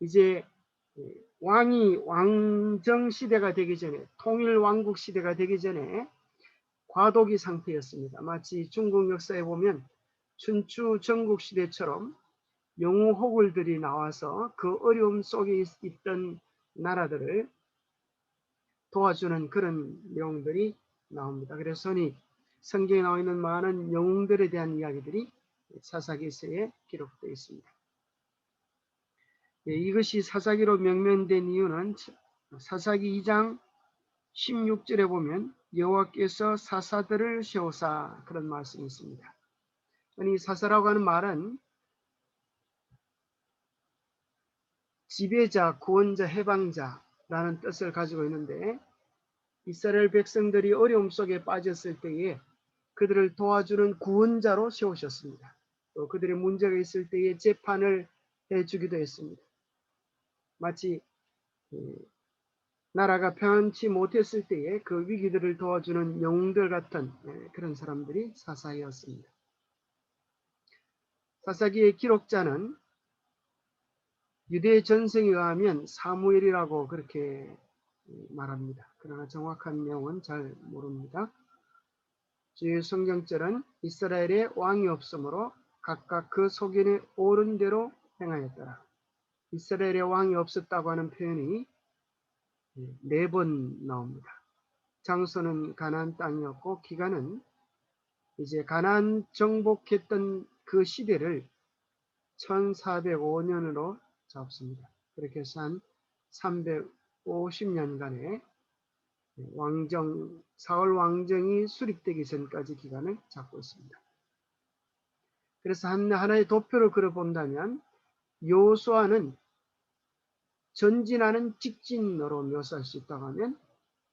이제 왕이 왕정 시대가 되기 전에, 통일 왕국 시대가 되기 전에 과도기 상태였습니다. 마치 중국 역사에 보면 춘추 전국 시대처럼 영우 호굴들이 나와서 그 어려움 속에 있던 나라들을 도와주는 그런 내용들이 나옵니다. 그래서 성경에 나와 있는 많은 영웅들에 대한 이야기들이 사사기서에 기록되어 있습니다. 이것이 사사기로 명명된 이유는 사사기 2장 16절에 보면 여호와께서 사사들을 세우사, 그런 말씀이 있습니다. 이 사사라고 하는 말은 지배자, 구원자, 해방자라는 뜻을 가지고 있는데, 이스라엘 백성들이 어려움 속에 빠졌을 때에 그들을 도와주는 구원자로 세우셨습니다. 또 그들의 문제가 있을 때에 재판을 해주기도 했습니다. 마치 나라가 편치 못했을 때에 그 위기들을 도와주는 영웅들 같은 그런 사람들이 사사였습니다. 사사기의 기록자는 유대 전승에 의하면 사무엘이라고 그렇게 말합니다. 그러나 정확한 내용은 잘 모릅니다. 주의 성경절은 이스라엘에 왕이 없으므로 각각 그 소견에 옳은 대로 행하였더라. 이스라엘에 왕이 없었다고 하는 표현이 4번 나옵니다. 장소는 가나안 땅이었고 기간은 이제 가나안 정복했던 그 시대를 1405년으로 잡습니다. 그렇게 해서 한 350년간의 사울 왕정이 수립되기 전까지 기간을 잡고 있습니다. 그래서 하나의 도표를 그려본다면 여호수아는 전진하는 직진으로 묘사할 수 있다고 하면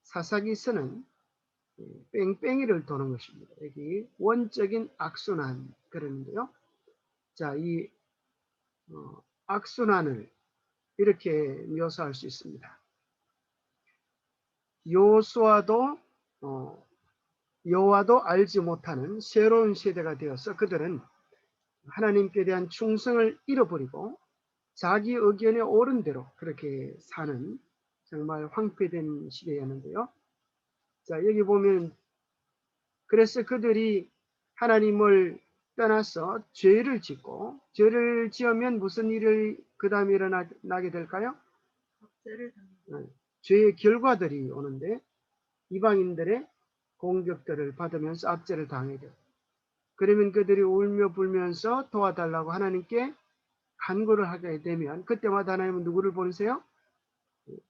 사사기서는 뺑뺑이를 도는 것입니다. 여기 원적인 악순환 그러는데요. 자, 이 악순환을 이렇게 묘사할 수 있습니다. 여호와도 알지 못하는 새로운 세대가 되어서 그들은 하나님께 대한 충성을 잃어버리고 자기 의견에 옳은 대로 그렇게 사는 정말 황폐된 시대였는데요. 자, 여기 보면 그래서 그들이 하나님을 떠나서 죄를 짓고, 죄를 지으면 무슨 일을 그 다음에 일어나게 될까요? 죄의 결과들이 오는데 이방인들의 공격들을 받으면서 압제를 당하게 돼요. 그러면 그들이 울며 불면서 도와달라고 하나님께 간구를 하게 되면 그때마다 하나님은 누구를 보내세요?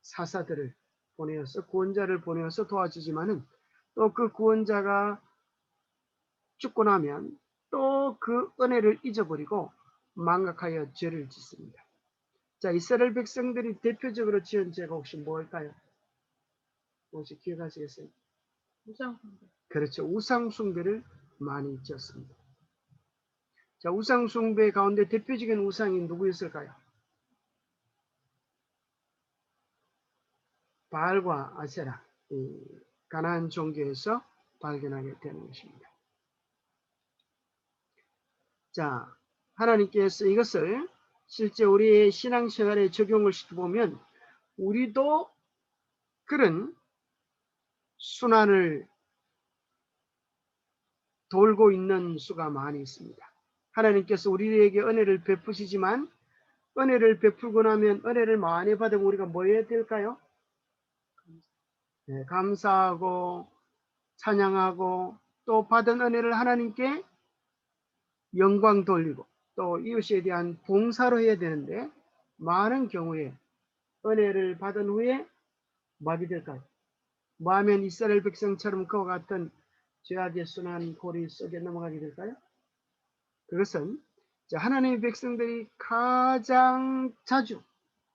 사사들을 보내어서, 구원자를 보내어서 도와주지만은 또 그 구원자가 죽고 나면 또 그 은혜를 잊어버리고 망각하여 죄를 짓습니다. 자, 이스라엘 백성들이 대표적으로 지은 죄가 혹시 뭘까요? 혹시 기억하시겠어요? 우상숭배. 그렇죠. 우상숭배를 많이 지었습니다. 자, 우상숭배 가운데 대표적인 우상이 누구였을까요? 바알과 아세라, 가나안 종교에서 발견하게 되는 것입니다. 자, 하나님께서 이것을 실제 우리의 신앙생활에 적용을 시켜보면 우리도 그런 순환을 돌고 있는 수가 많이 있습니다. 하나님께서 우리에게 은혜를 베푸시지만 은혜를 베풀고 나면 은혜를 많이 받으면 우리가 뭐 해야 될까요? 네, 감사하고 찬양하고 또 받은 은혜를 하나님께 영광 돌리고 또 이웃에 대한 봉사로 해야 되는데 많은 경우에 은혜를 받은 후에 뭐 하게 될까요? 뭐 하면 이스라엘 백성처럼 그와 같은 죄악의 순환 고리 속에 넘어가게 될까요? 그것은 하나님의 백성들이 가장 자주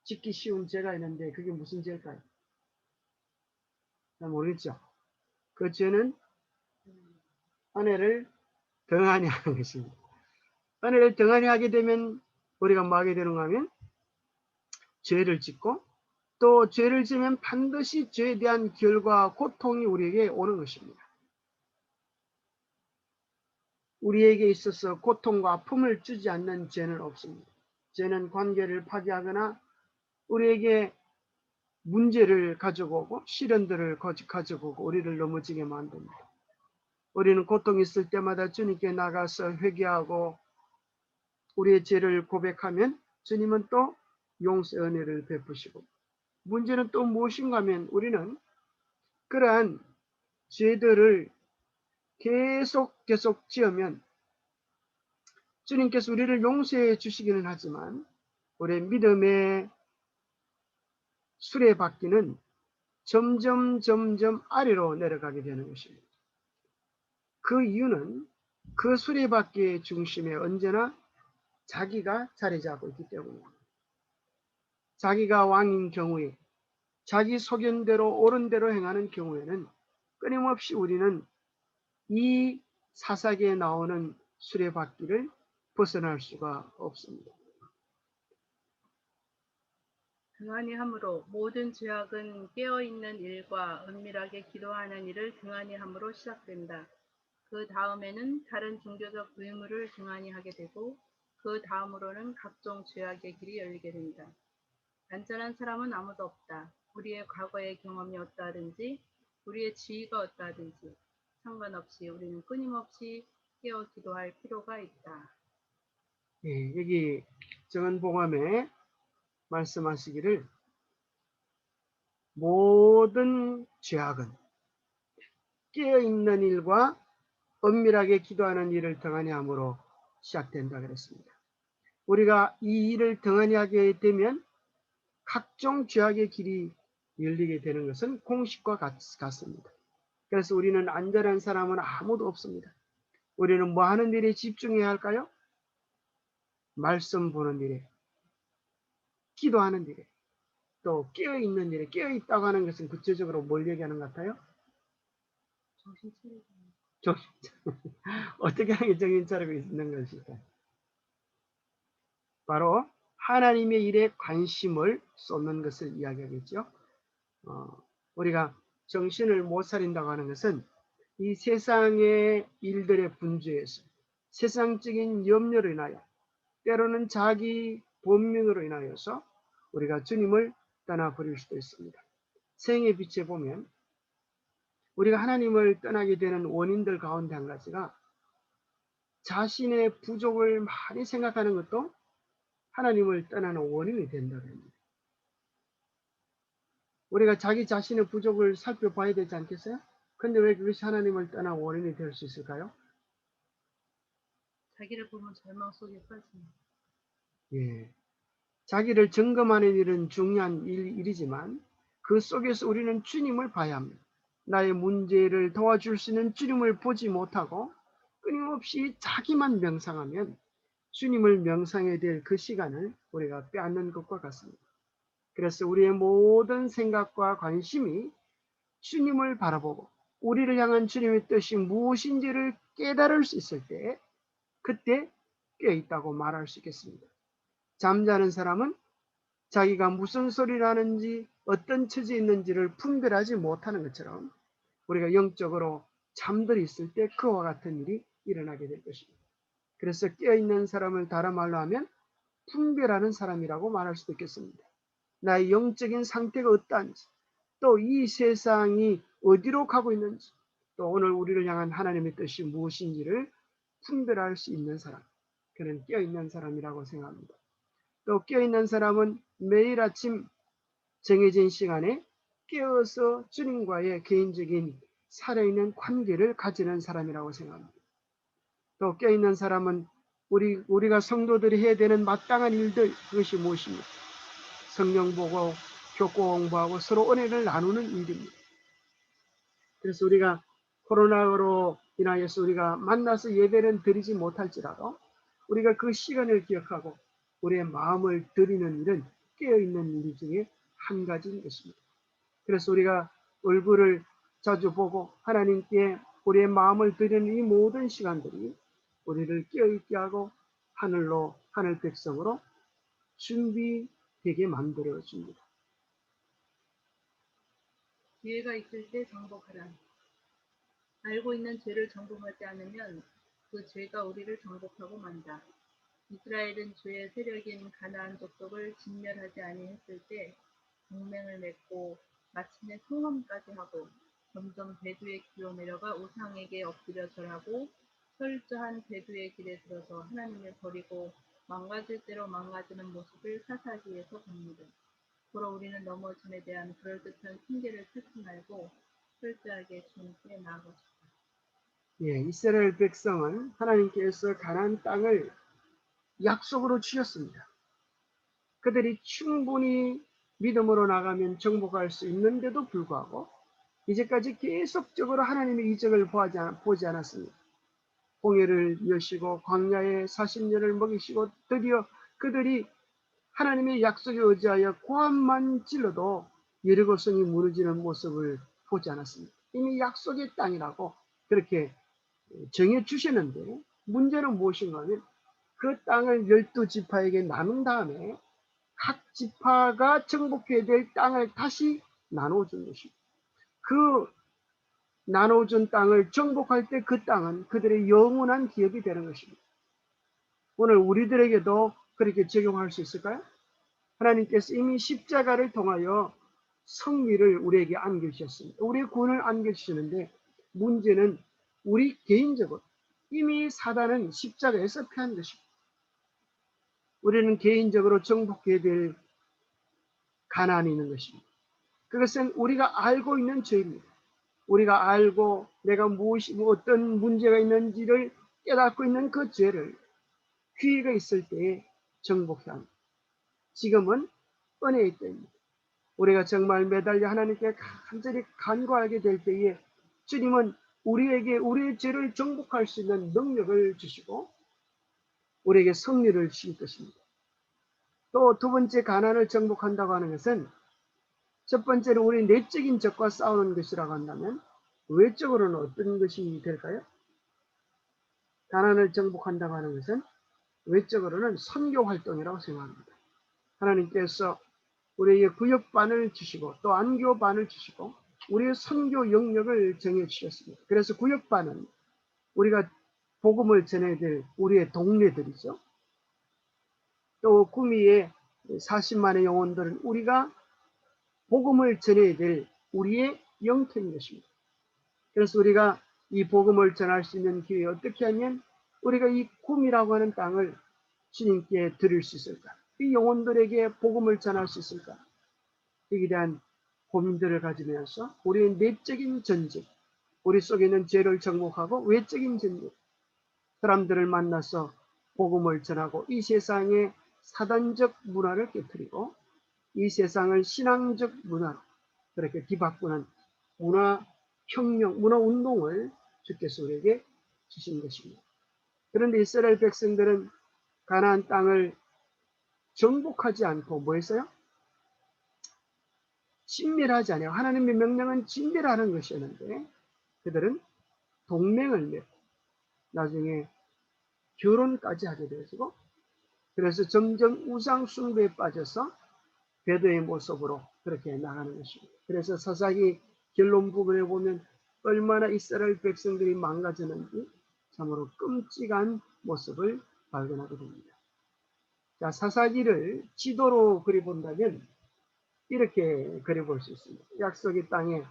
짓기 쉬운 죄가 있는데 그게 무슨 죄일까요? 잘 모르겠죠. 그 죄는 은혜를 덩하니 하는 것입니다. 은혜를 덩하니 하게 되면 우리가 뭐 하게 되는가 하면 죄를 짓고 또 죄를 지으면 반드시 죄에 대한 결과 고통이 우리에게 오는 것입니다. 우리에게 있어서 고통과 아픔을 주지 않는 죄는 없습니다. 죄는 관계를 파괴하거나 우리에게 문제를 가져오고 시련들을 가져오고 우리를 넘어지게 만듭니다. 우리는 고통이 있을 때마다 주님께 나가서 회개하고 우리의 죄를 고백하면 주님은 또 용서의 은혜를 베푸시고, 문제는 또 무엇인가 하면 우리는 그러한 죄들을 계속 지으면 주님께서 우리를 용서해 주시기는 하지만 우리의 믿음의 수레바퀴는 점점 아래로 내려가게 되는 것입니다. 그 이유는 그 수레바퀴의 중심에 언제나 자기가 자리 잡고 있기 때문입니다. 자기가 왕인 경우에, 자기 소견대로 옳은 대로 행하는 경우에는 끊임없이 우리는 이 사사기에 나오는 수레바퀴를 벗어날 수가 없습니다. 등한히 함으로 모든 죄악은 깨어있는 일과 은밀하게 기도하는 일을 등한히 함으로 시작된다. 그 다음에는 다른 종교적 의무를 등한히 하게 되고 그 다음으로는 각종 죄악의 길이 열리게 된다. 안전한 사람은 아무도 없다. 우리의 과거의 경험이 어떠하든지 우리의 지위가 어떠하든지 상관없이 우리는 끊임없이 깨어 기도할 필요가 있다. 예, 여기 정은복음에 말씀하시기를 모든 죄악은 깨어있는 일과 은밀하게 기도하는 일을 등한히 함으로 시작된다 그랬습니다. 우리가 이 일을 등한히 하게 되면 각종 죄악의 길이 열리게 되는 것은 공식과 같습니다. 그래서 우리는 안전한 사람은 아무도 없습니다. 우리는 뭐 하는 일에 집중해야 할까요? 말씀 보는 일에, 기도하는 일에, 또 깨어있는 일에. 깨어있다고 하는 것은 구체적으로 뭘 얘기하는 것 같아요? 정신 차리고. 정신 어떻게 하는 게 정신 차리고 있는 것일까요? 바로 하나님의 일에 관심을 쏟는 것을 이야기하겠죠. 우리가 정신을 못 차린다고 하는 것은 이 세상의 일들의 분주에서 세상적인 염려로 인하여 때로는 자기 본명으로 인하여서 우리가 주님을 떠나버릴 수도 있습니다. 생의 빛에 보면 우리가 하나님을 떠나게 되는 원인들 가운데 한 가지가 자신의 부족을 많이 생각하는 것도 하나님을 떠나는 원인이 된다고 합니다. 우리가 자기 자신의 부족을 살펴봐야 되지 않겠어요? 근데 왜 그것이 하나님을 떠난 원인이 될 수 있을까요? 자기를 보면 절망 속에 빠집니다. 예. 자기를 점검하는 일은 중요한 일이지만 그 속에서 우리는 주님을 봐야 합니다. 나의 문제를 도와줄 수 있는 주님을 보지 못하고 끊임없이 자기만 명상하면 주님을 명상해야 될 그 시간을 우리가 빼앗는 것과 같습니다. 그래서 우리의 모든 생각과 관심이 주님을 바라보고 우리를 향한 주님의 뜻이 무엇인지를 깨달을 수 있을 때 그때 깨어있다고 말할 수 있겠습니다. 잠자는 사람은 자기가 무슨 소리를 하는지 어떤 처지에 있는지를 분별하지 못하는 것처럼 우리가 영적으로 잠들어 있을 때 그와 같은 일이 일어나게 될 것입니다. 그래서 깨어있는 사람을 다른 말로 하면 분별하는 사람이라고 말할 수도 있겠습니다. 나의 영적인 상태가 어떠한지, 또 이 세상이 어디로 가고 있는지, 또 오늘 우리를 향한 하나님의 뜻이 무엇인지를 분별할 수 있는 사람, 그는 깨어있는 사람이라고 생각합니다. 또 깨어있는 사람은 매일 아침 정해진 시간에 깨어서 주님과의 개인적인 살아있는 관계를 가지는 사람이라고 생각합니다. 또 깨어있는 사람은 우리가 성도들이 해야 되는 마땅한 일들, 그것이 무엇입니까? 성경 보고 교과 공부하고 서로 은혜를 나누는 일입니다. 그래서 우리가 코로나로 인하여서 우리가 만나서 예배는 드리지 못할지라도 우리가 그 시간을 기억하고 우리의 마음을 드리는 일은 깨어있는 일 중에 한 가지인 것입니다. 그래서 우리가 얼굴을 자주 보고 하나님께 우리의 마음을 드리는 이 모든 시간들이 우리를 깨어있게 하고 하늘 백성으로 준비되게 만들어 줍니다. 기회가 있을 때 정복하라. 알고 있는 죄를 정복하지 않으면 그 죄가 우리를 정복하고 만다. 이스라엘은 주의 세력인 가나안 족속을 진멸하지 아니했을 때 동맹을 맺고 마침내 성함까지 하고 점점 배두의 길로 내려가 우상에게 엎드려 절하고 철저한 배두의 길에 들어서 하나님을 버리고 망가질 대로 망가지는 모습을 사사기에서 봅니다. 보러 우리는 넘어짐에 대한 그럴듯한 핑계를 찾지 말고 철저하게 주님께 나아가십시오. 예, 이스라엘 백성은 하나님께서 가나안 땅을 약속으로 주셨습니다. 그들이 충분히 믿음으로 나가면 정복할 수 있는데도 불구하고 이제까지 계속적으로 하나님의 이적을 보지 않았습니다. 홍해를 여시고 광야에 40년을 먹이시고 드디어 그들이 하나님의 약속에 의지하여 고함만 질러도 여리고성이 무너지는 모습을 보지 않았습니다. 이미 약속의 땅이라고 그렇게 정해 주셨는데 문제는 무엇인가 하면 그 땅을 12지파에게 나눈 다음에 각 지파가 정복해야 될 땅을 다시 나눠준 것입니다. 그 나눠준 땅을 정복할 때 그 땅은 그들의 영원한 기업이 되는 것입니다. 오늘 우리들에게도 그렇게 적용할 수 있을까요? 하나님께서 이미 십자가를 통하여 성리를 우리에게 안겨주셨습니다. 우리의 구원을 안겨주시는데 문제는 우리 개인적으로 이미 사단은 십자가에서 패한 것입니다. 우리는 개인적으로 정복해야 될 가난이 있는 것입니다. 그것은 우리가 알고 있는 죄입니다. 우리가 알고 내가 어떤 문제가 있는지를 깨닫고 있는 그 죄를 기회가 있을 때에 정복해야 합니다. 지금은 은혜의 때입니다. 우리가 정말 매달려 하나님께 간절히 간구하게 될 때에 주님은 우리에게 우리의 죄를 정복할 수 있는 능력을 주시고 우리에게 승리를 주실 것입니다. 또 두 번째 가난을 정복한다고 하는 것은 첫 번째로 우리 내적인 적과 싸우는 것이라고 한다면 외적으로는 어떤 것이 될까요? 가난을 정복한다고 하는 것은 외적으로는 선교 활동이라고 생각합니다. 하나님께서 우리에게 구역반을 주시고 또 안교반을 주시고 우리의 선교 영역을 정해 주셨습니다. 그래서 구역반은 우리가 복음을 전해야 될 우리의 동네들이죠. 또 구미의 40만의 영혼들은 우리가 복음을 전해야 될 우리의 영토인 것입니다. 그래서 우리가 이 복음을 전할 수 있는 기회 어떻게 하면 우리가 이 구미라고 하는 땅을 주님께 드릴 수 있을까? 이 영혼들에게 복음을 전할 수 있을까? 여기에 대한 고민들을 가지면서 우리의 내적인 전쟁, 우리 속에 있는 죄를 정복하고 외적인 전쟁, 사람들을 만나서 복음을 전하고 이 세상의 사단적 문화를 깨뜨리고 이 세상을 신앙적 문화로 그렇게 뒤바꾸는 문화혁명, 문화운동을 주께서 우리에게 주신 것입니다. 그런데 이스라엘 백성들은 가나안 땅을 정복하지 않고 뭐 했어요? 진멸하지 않아요. 하나님의 명령은 진멸하는 것이었는데 그들은 동맹을 맺고 나중에 결혼까지 하게 되어지고 그래서 점점 우상 숭배에 빠져서 배도의 모습으로 그렇게 나가는 것입니다. 그래서 사사기 결론 부분에 보면 얼마나 이스라엘 백성들이 망가졌는지 참으로 끔찍한 모습을 발견하게 됩니다. 자, 사사기를 지도로 그려본다면 이렇게 그려볼 수 있습니다. 약속의 땅에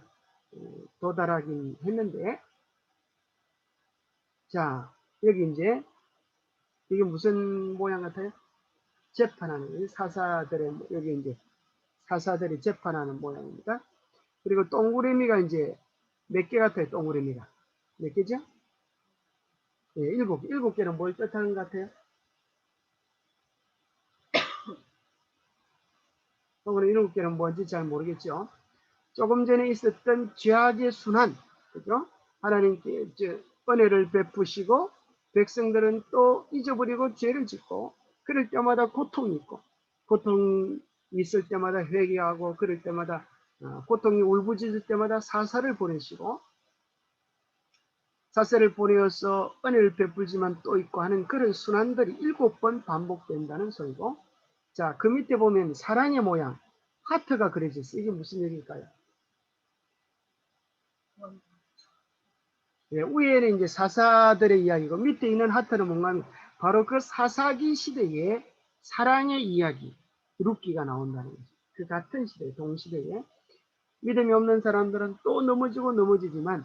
도달하긴 했는데, 자, 여기 이제 이게 무슨 모양 같아요? 재판하는 사사들의 여기 이제 사사들이 재판하는 모양입니다. 그리고 동그라미가 이제 몇 개 같아요? 동그라미가 몇 개죠? 네, 일곱 개는 뭘 뜻하는 것 같아요? 동그라미 7개는 뭔지 잘 모르겠죠. 조금 전에 있었던 죄악의 순환, 그죠? 하나님께 은혜를 베푸시고 백성들은 또 잊어버리고 죄를 짓고 그럴 때마다 고통이 있고 고통이 있을 때마다 회개하고 그럴 때마다 고통이 울부짖을 때마다 사사를 보내시고 사사를 보내어서 은혜를 베풀지만 또 있고 하는 그런 순환들이 7번 반복된다는 소리고 자, 그 밑에 보면 사랑의 모양 하트가 그려져 있어요. 이게 무슨 얘기일까요? 예, 위에는 이제 사사들의 이야기고 밑에 있는 하트는 뭔가 하면 바로 그 사사기 시대의 사랑의 이야기, 룻기가 나온다는 거죠. 그 같은 시대, 동시대에 믿음이 없는 사람들은 또 넘어지고 넘어지지만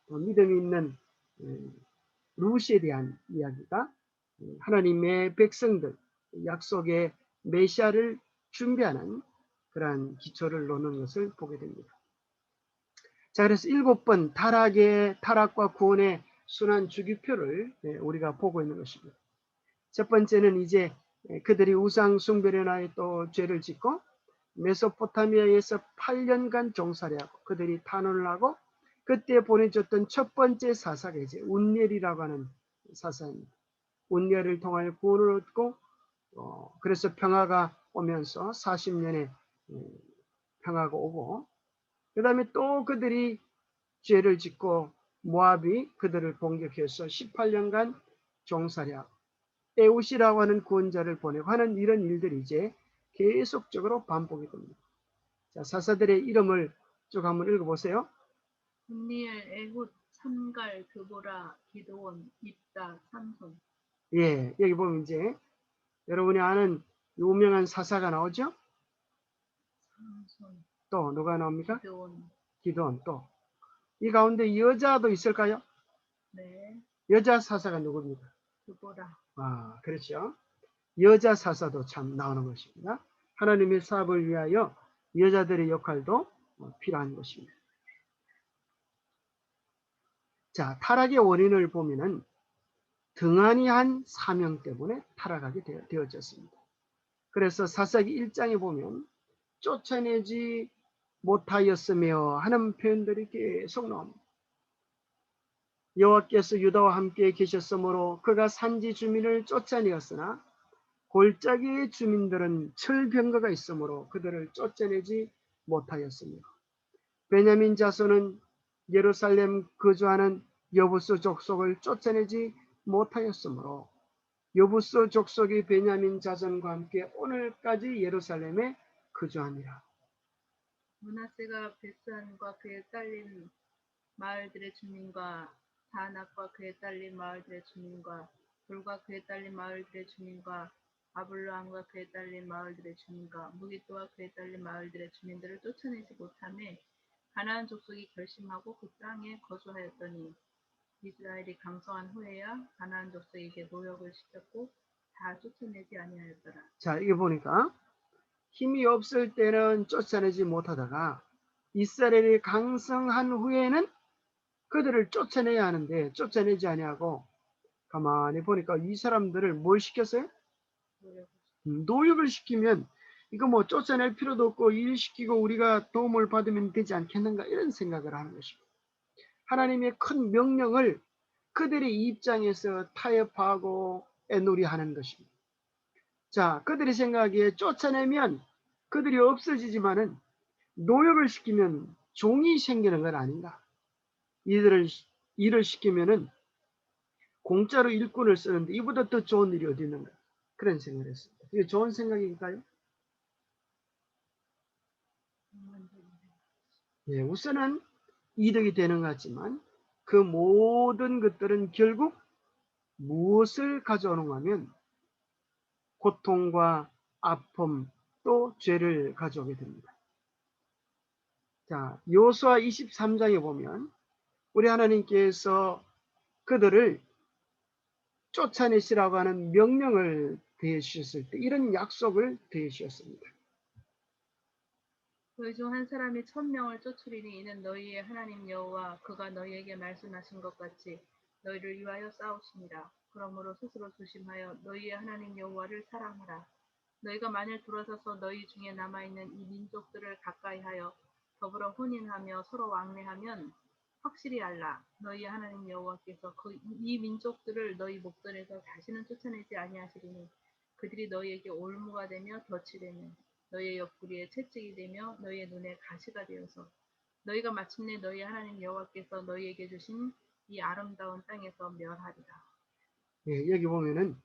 믿음이 있는 룻에 대한 이야기가 하나님의 백성들, 약속의 메시아를 준비하는 그러한 기초를 놓는 것을 보게 됩니다. 자, 그래서 7번 타락과 구원의 순환 주기표를 우리가 보고 있는 것입니다. 첫 번째는 이제 그들이 우상 숭배를 하여 또 죄를 짓고 메소포타미아에서 8년간 종살이하고 그들이 탄원을 하고 그때 보내줬던 첫 번째 사사가 이제 운니엘이라고 하는 사사입니다. 운니엘을 통하여 구원을 얻고 그래서 평화가 오면서 40년의 평화가 오고 그 다음에 또 그들이 죄를 짓고 모압이 그들을 공격해서 18년간 종살이하고 에웃이라고 하는 구원자를 보내고 하는 이런 일들이 이제 계속적으로 반복이 됩니다. 자, 사사들의 이름을 쭉 한번 읽어보세요. 운니엘, 에훗, 삼갈, 드보라, 기드온, 입다, 삼손. 예, 여기 보면 이제 여러분이 아는 유명한 사사가 나오죠? 삼손, 또 누가 나옵니까? 기드온. 기드온 또. 이 가운데 여자도 있을까요? 네, 여자 사사가 누굽니까? 드보라. 아, 그렇죠. 여자 사사도 참 나오는 것입니다. 하나님의 사업을 위하여 여자들의 역할도 필요한 것입니다. 자, 타락의 원인을 보면은 등한히 한 사명 때문에 타락하게 되어졌습니다. 그래서 사사기 1장에 보면 쫓아내지 못하였으며 하는 표현들이 계속 나옵니다. 여호와께서 유다와 함께 계셨으므로 그가 산지 주민을 쫓아내었으나 골짜기의 주민들은 철병거가 있으므로 그들을 쫓아내지 못하였으며 베냐민 자손은 예루살렘 거주하는 여부스 족속을 쫓아내지 못하였으므로 여부스 족속이 베냐민 자손과 함께 오늘까지 예루살렘에 거주하니라. 문하세가 베스안과 그에 딸린 마을들의 주민과 다낙과 그에 딸린 마을들의 주민과 돌과 그에 딸린 마을들의 주민과 아블로함과 그에 딸린 마을들의 주민과 무기또와 그에 딸린 마을들의 주민들을 쫓아내지 못하며 가나안 족속이 결심하고 그 땅에 거주하였더니 이스라엘이 강성한 후에야 가나안 족속에게 노역을 시켰고 다 쫓아내지 아니하였더라. 자, 이게 보니까 힘이 없을 때는 쫓아내지 못하다가 이스라엘이 강성한 후에는 그들을 쫓아내야 하는데 쫓아내지 아니하고 가만히 보니까 이 사람들을 뭘 시켰어요? 노역을 시키면 이거 뭐 쫓아낼 필요도 없고 일 시키고 우리가 도움을 받으면 되지 않겠는가 이런 생각을 하는 것입니다. 하나님의 큰 명령을 그들의 입장에서 타협하고 애놀이하는 것입니다. 자, 그들이 생각하기에 쫓아내면 그들이 없어지지만은 노역을 시키면 종이 생기는 건 아닌가. 일을 시키면은 공짜로 일꾼을 쓰는데 이보다 더 좋은 일이 어디 있는가. 그런 생각을 했습니다. 이게 좋은 생각일까요? 예, 우선은 이득이 되는 것 같지만 그 모든 것들은 결국 무엇을 가져오는가 하면 고통과 아픔 또 죄를 가져오게 됩니다. 자, 여호수아 23장에 보면 우리 하나님께서 그들을 쫓아내시라고 하는 명령을 대주셨을 때 이런 약속을 대주셨습니다. 너희 중 한 사람이 1000명을 쫓으리니 이는 너희의 하나님 여호와 그가 너희에게 말씀하신 것 같이 너희를 위하여 싸우시니라. 그러므로 스스로 조심하여 너희의 하나님 여호와를 사랑하라. 너희가 만일 돌아서서 너희 중에 남아있는 이 민족들을 가까이하여 더불어 혼인하며 서로 왕래하면 확실히 알라. 너희의 하나님 여호와께서 이 민족들을 너희 목전에서 다시는 쫓아내지 아니하시리니 그들이 너희에게 올무가 되며 덫이 되며 너희의 옆구리에 채찍이 되며 너희의 눈에 가시가 되어서 너희가 마침내 너희 하나님 여호와께서 너희에게 주신 이 아름다운 땅에서 멸하리라. 예, 여기 보면은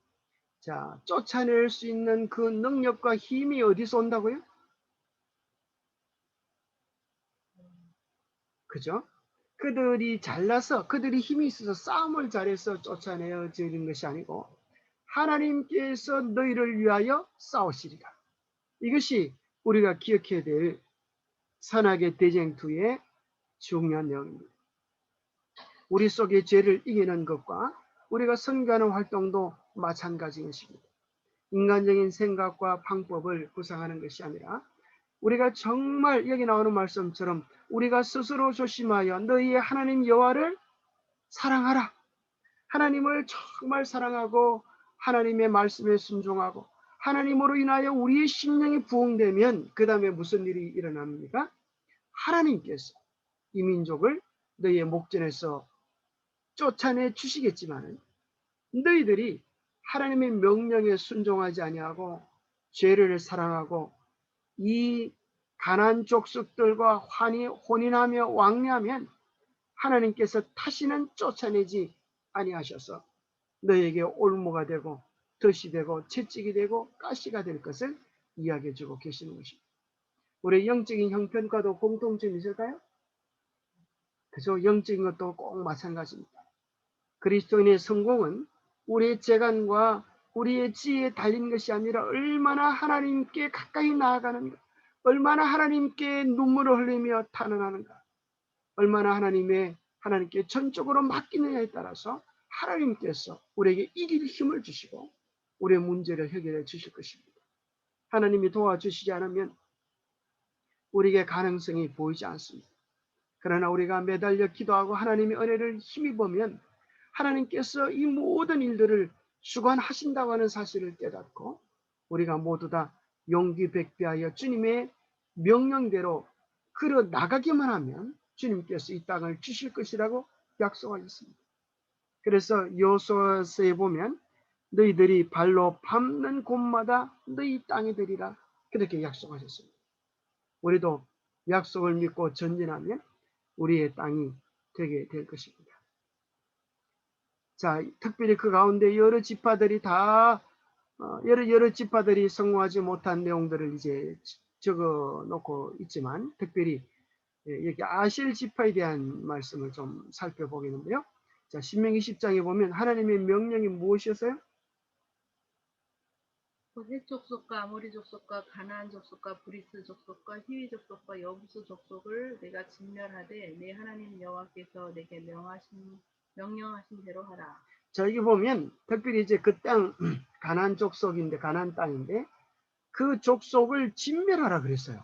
자, 쫓아낼 수 있는 그 능력과 힘이 어디서 온다고요? 그죠? 그들이 잘나서 그들이 힘이 있어서 싸움을 잘해서 쫓아내어지는 것이 아니고 하나님께서 너희를 위하여 싸우시리라. 이것이 우리가 기억해야 될 선악의 대쟁투의 중요한 내용입니다. 우리 속의 죄를 이기는 것과 우리가 선교하는 활동도 마찬가지인 것입니다. 인간적인 생각과 방법을 구상하는 것이 아니라 우리가 정말 여기 나오는 말씀처럼 우리가 스스로 조심하여 너희의 하나님 여호와를 사랑하라. 하나님을 정말 사랑하고 하나님의 말씀에 순종하고 하나님으로 인하여 우리의 심령이 부흥되면 그 다음에 무슨 일이 일어납니까? 하나님께서 이 민족을 너희의 목전에서 쫓아내 주시겠지만은 너희들이 하나님의 명령에 순종하지 아니하고 죄를 사랑하고 이 가나안 족속들과 혼인하며 왕래하면 하나님께서 다시는 쫓아내지 아니하셔서 너에게 올무가 되고 덫이 되고 채찍이 되고 가시가 될 것을 이야기해 주고 계시는 것입니다. 우리 영적인 형편과도 공통점이 있을까요? 그래서 영적인 것도 꼭 마찬가지입니다. 그리스도인의 성공은 우리의 재간과 우리의 지혜에 달린 것이 아니라 얼마나 하나님께 가까이 나아가는가, 얼마나 하나님께 눈물을 흘리며 탄원하는가, 얼마나 하나님께 전적으로 맡기느냐에 따라서 하나님께서 우리에게 이길 힘을 주시고 우리의 문제를 해결해 주실 것입니다. 하나님이 도와주시지 않으면 우리에게 가능성이 보이지 않습니다. 그러나 우리가 매달려 기도하고 하나님의 은혜를 힘입으면 하나님께서 이 모든 일들을 주관하신다고 하는 사실을 깨닫고 우리가 모두 다 용기 백배하여 주님의 명령대로 걸어 나가기만 하면 주님께서 이 땅을 주실 것이라고 약속하셨습니다. 그래서 여호수아서에 보면 너희들이 발로 밟는 곳마다 너희 땅이 되리라 그렇게 약속하셨습니다. 우리도 약속을 믿고 전진하면 우리의 땅이 되게 될 것입니다. 자, 특별히 그 가운데 여러 지파들이 성공하지 못한 내용들을 이제 적어 놓고 있지만 특별히 여기 아실 지파에 대한 말씀을 좀 살펴보겠는데요. 자, 신명기 10장에 보면 하나님의 명령이 무엇이었어요? 헷 족속과 아모리 족속과 가나안 족속과 브리스 족속과 히위 족속과 여부수 족속을 내가 진멸하되 내 하나님 여호와께서 내게 명령하신 대로 하라. 자, 여기 보면 특별히 이제 그 땅 가나안 족속인데 가나안 땅인데 그 족속을 진멸하라 그랬어요.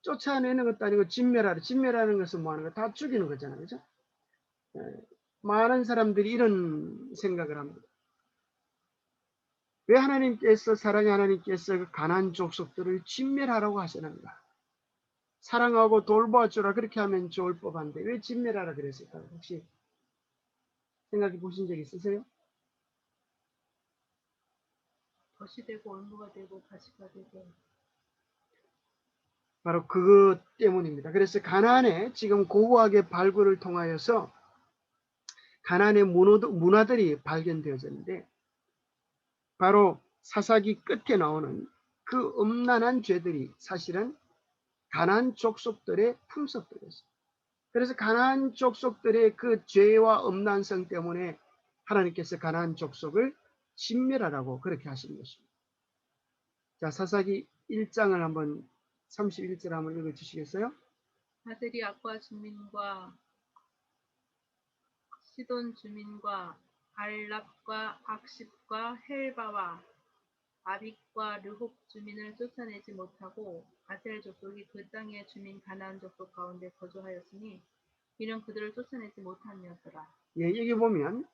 쫓아내는 것도 아니고 진멸하라. 진멸하는 것은 뭐 하는 거? 다 죽이는 거잖아요. 그죠? 많은 사람들이 이런 생각을 합니다. 왜 사랑의 하나님께서 그 가나안 족속들을 진멸하라고 하시는가? 사랑하고 돌봐주라 그렇게 하면 좋을 법한데 왜 진멸하라 그랬을까요? 혹시 생각해 보신 적 있으세요? 덫이 되고 올무가 되고 가시가 되고. 바로 그것 때문입니다. 그래서 가나안에 지금 고고하게 발굴을 통하여서 가나안의 문화들이 발견되어졌는데 바로 사사기 끝에 나오는 그 음란한 죄들이 사실은 가나안 족속들의 품속들이었어요. 그래서 가나안 족속들의 그 죄와 음란성 때문에 하나님께서 가나안 족속을 진멸하라고 그렇게 하시는 것입니다. 자, 사사기 1장을 한번 31절 한번 읽어 주시겠어요? 아들이 악과 주민과 시돈 주민과 알랍과 악십과 헬바와 아빅과 르홉 주민을 쫓아내지 못하고 아셀 족속이 그 땅의 주민 가나안 족속 가운데 거주하였으니 이는 그들을 쫓아내지 못함이었더라. 예, 여기 보면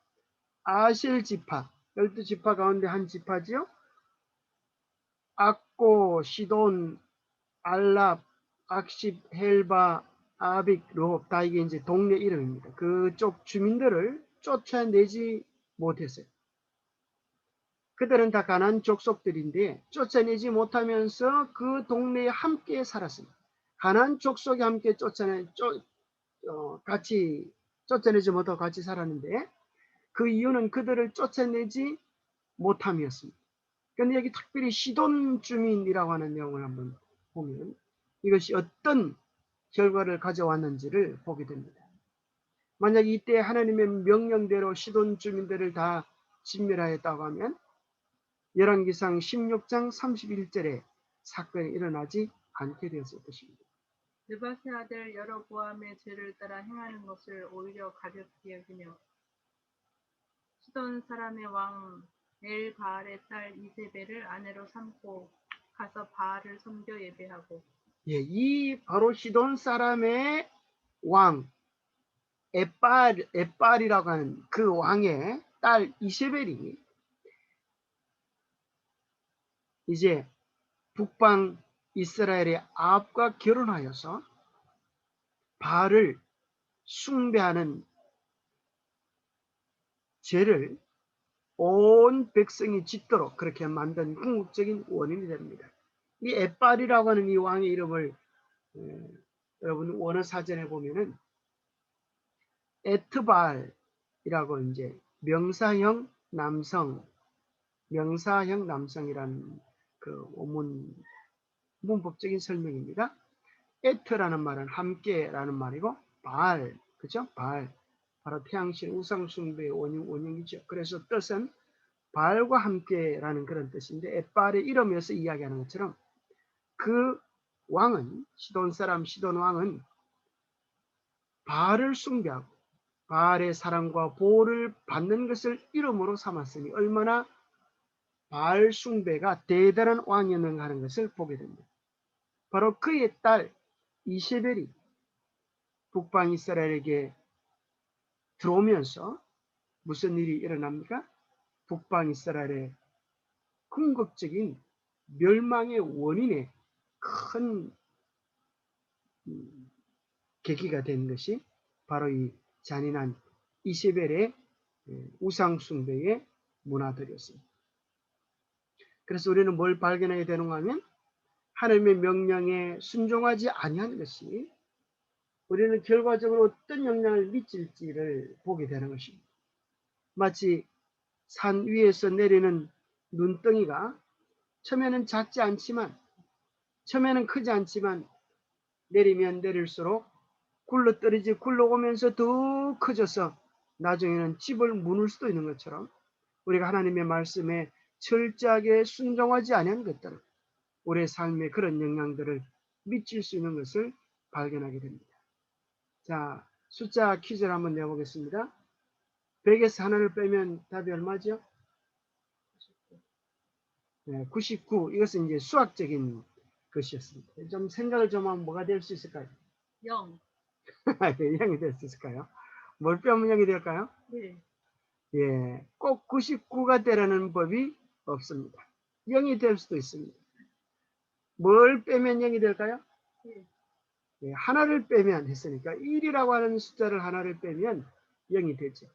아실 지파, 12지파 가운데 한 지파지요. 악고, 시돈, 알랍, 악십, 헬바, 아빅, 르홉 다 이게 이제 동네 이름입니다. 그쪽 주민들을 쫓아내지 못했어요. 그들은 다 가나안 족속들인데 쫓아내지 못하면서 그 동네에 함께 살았습니다. 가나안 족속이 함께 같이 쫓아내지 못하고 같이 살았는데 그 이유는 그들을 쫓아내지 못함이었습니다. 그런데 여기 특별히 시돈 주민이라고 하는 내용을 한번 보면 이것이 어떤 결과를 가져왔는지를 보게 됩니다. 만약 이때 하나님의 명령대로 시돈 주민들을 다 진멸하였다고 하면 열왕기상 16장 31절에 사건이 일어나지 않게 되었을 것입니다. 느바세 아들 여로보암의 죄를 따라 행하는 것을 오히려 가볍게 여기며 시돈 사람의 왕 엘바알의 딸 이세벨을 아내로 삼고 가서 바알을 섬겨 예배하고 예, 이 바로 시돈 사람의 왕 에빨이라고 하는 그 왕의 딸 이세벨이 이제 북방 이스라엘의 아합과 결혼하여서 바알을 숭배하는 죄를 온 백성이 짓도록 그렇게 만든 궁극적인 원인이 됩니다. 이 에빨이라고 하는 이 왕의 이름을 여러분 원어 사전에 보면은 에트발이라고 이제 명사형 남성이라는 그 문법적인 설명입니다. 에트라는 말은 함께라는 말이고 바알, 그죠? 바알, 바로 태양신 우상숭배의 원형이죠. 그래서 뜻은 바알과 함께라는 그런 뜻인데 에빨의 이름에서 이야기하는 것처럼 그 왕은 시돈 왕은 바알을 숭배하고 바알의 사랑과 보호를 받는 것을 이름으로 삼았으니 얼마나 바알 숭배가 대단한 왕이었는가 하는 것을 보게 됩니다. 바로 그의 딸 이세벨이 북방 이스라엘에게 들어오면서 무슨 일이 일어납니까? 북방 이스라엘의 궁극적인 멸망의 원인의 큰 계기가 된 것이 바로 이 잔인한 이세벨의 우상숭배의 문화들이었습니다. 그래서 우리는 뭘 발견하게 되는가 하면 하나님의 명령에 순종하지 아니한 것이 우리는 결과적으로 어떤 영향을 미칠지를 보게 되는 것입니다. 마치 산 위에서 내리는 눈덩이가 처음에는 작지 않지만 처음에는 크지 않지만 내리면 내릴수록 굴러오면서 더 커져서 나중에는 집을 무눌 수도 있는 것처럼 우리가 하나님의 말씀에 철저하게 순종하지 않은 것들은 우리의 삶에 그런 영향들을 미칠 수 있는 것을 발견하게 됩니다. 자, 숫자 퀴즈를 한번 내보겠습니다. 100에서 하나를 빼면 답이 얼마죠? 99. 이것은 이제 수학적인 것이었습니다. 좀 생각을 좀 하면 뭐가 될 수 있을까요? 0, 0이 될 수 있을까요? 뭘 빼면 0이 될까요? 1, 예, 꼭 99가 되라는 법이 없습니다. 0이 될 수도 있습니다. 뭘 빼면 0이 될까요? 1. 예, 하나를 빼면 했으니까 1이라고 하는 숫자를 하나를 빼면 0이 되죠.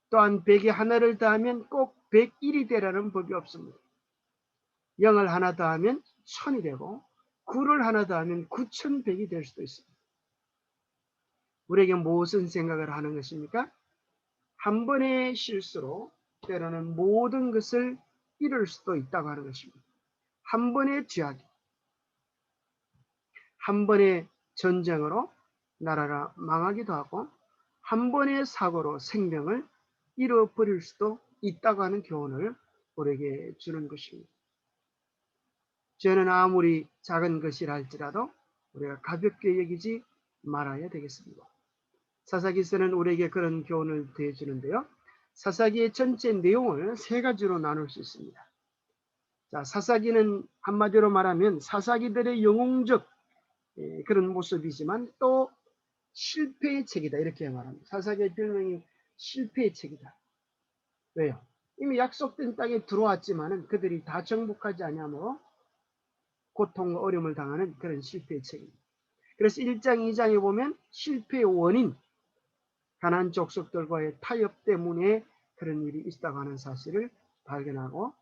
또한 100에 하나를 더하면 꼭 101이 되라는 법이 없습니다. 0을 하나 더하면 1000이 되고 9를 하나 더하면 9100이 될 수도 있습니다. 우리에게 무슨 생각을 하는 것입니까? 한 번의 실수로 때로는 모든 것을 잃을 수도 있다고 하는 것입니다. 한 번의 죄악이, 한 번의 전쟁으로 나라가 망하기도 하고 한 번의 사고로 생명을 잃어버릴 수도 있다고 하는 교훈을 우리에게 주는 것입니다. 죄는 아무리 작은 것이라 할지라도 우리가 가볍게 여기지 말아야 되겠습니다. 사사기서는 우리에게 그런 교훈을 대해주는데요. 사사기의 전체 내용을 세 가지로 나눌 수 있습니다. 자, 사사기는 한마디로 말하면 사사기들의 영웅적 그런 모습이지만 또 실패의 책이다 이렇게 말합니다. 사사기의 별명이 실패의 책이다. 왜요? 이미 약속된 땅에 들어왔지만은 그들이 다 정복하지 아니하므로 고통과 어려움을 당하는 그런 실패의 책입니다. 그래서 1장, 2장에 보면 실패의 원인, 가나안 족속들과의 타협 때문에 그런 일이 있다고 하는 사실을 발견하고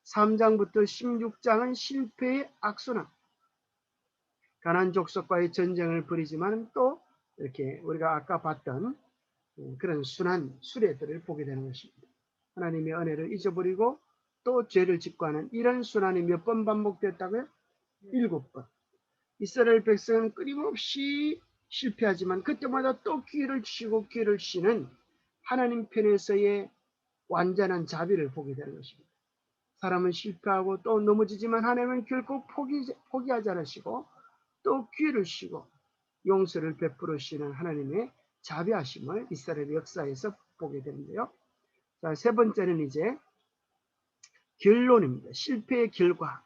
3장부터 16장은 실패의 악순환, 가나안 족속과의 전쟁을 벌이지만 또 이렇게 우리가 아까 봤던 그런 순환, 수레들을 보게 되는 것입니다. 하나님의 은혜를 잊어버리고 또 죄를 짓고 하는 이런 순환이 몇 번 반복됐다고요? 7번. 이스라엘 백성은 끊임없이 실패하지만 그때마다 또 기회를 주시고 기회를 주시는 하나님 편에서의 완전한 자비를 보게 되는 것입니다. 사람은 실패하고 또 넘어지지만 하나님은 결코 포기하지 않으시고 또 기회를 주시고 용서를 베풀으시는 하나님의 자비하심을 이스라엘 역사에서 보게 되는데요. 자, 세 번째는 이제 결론입니다. 실패의 결과.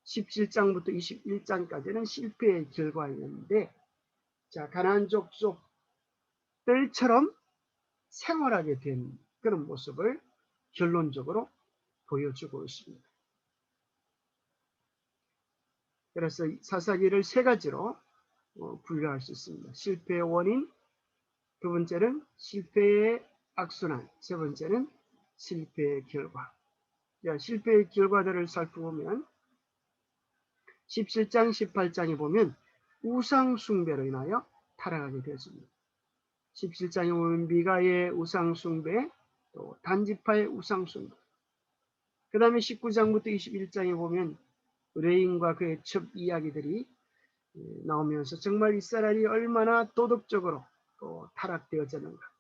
17장부터 21장까지는 실패의 결과였는데, 자, 가나안 족속들처럼 생활하게 된 그런 모습을 결론적으로 보여주고 있습니다. 그래서 사사기를 세 가지로 분류할 수 있습니다. 실패의 원인, 두 번째는 실패의 악순환, 세 번째는 실패의 결과. 자, 실패의 결과들을 살펴보면 17장, 18장에 보면 우상 숭배로 인하여 타락하게 되었습니다. 17장에 보면 미가의 우상 숭배, 또 단지파의 우상 숭배. 그 다음에 19장부터 21장에 보면 레인과 그의 첩 이야기들이 나오면서 정말 이스라엘이 얼마나 도덕적으로 또 타락되어졌는가.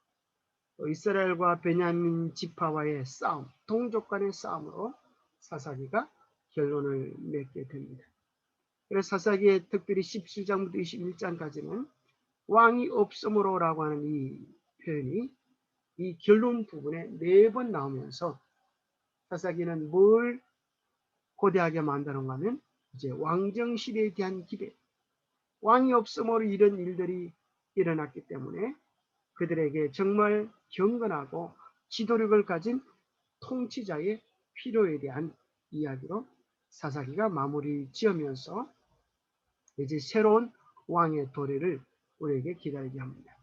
또 이스라엘과 베냐민 지파와의 싸움, 동족 간의 싸움으로 사사기가 결론을 맺게 됩니다. 그래서 사사기의 특별히 17장부터 21장까지는 왕이 없으므로라고 하는 이 표현이 이 결론 부분에 4번 나오면서 사사기는 뭘 고대하게 만드는가 하면 이제 왕정시대에 대한 기대, 왕이 없으므로 이런 일들이 일어났기 때문에 그들에게 정말 경건하고 지도력을 가진 통치자의 필요에 대한 이야기로 사사기가 마무리 지으면서 이제 새로운 왕의 도래를 우리에게 기다리게 합니다.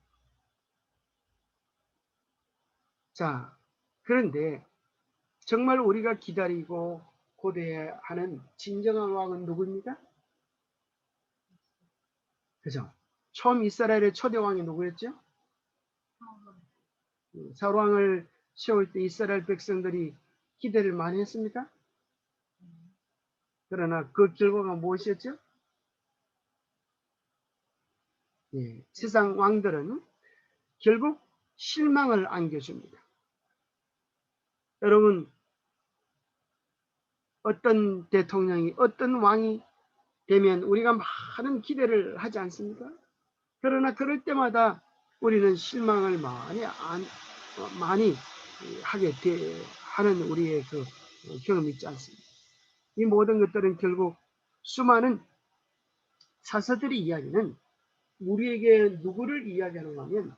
자, 그런데 정말 우리가 기다리고 고대하는 진정한 왕은 누구입니까? 그죠? 처음 이스라엘의 초대 왕이 누구였죠? 사울 왕을 세울 때 이스라엘 백성들이 기대를 많이 했습니까? 그러나 그 결과가 무엇이었죠? 예, 세상 왕들은 결국 실망을 안겨줍니다. 여러분, 어떤 대통령이, 어떤 왕이 되면 우리가 많은 기대를 하지 않습니까? 그러나 그럴 때마다 우리는 실망을 많이 하게 하는 우리의 그 경험이 있지 않습니까? 이 모든 것들은 결국 수많은 사서들의 이야기는 우리에게 누구를 이야기하는가 하면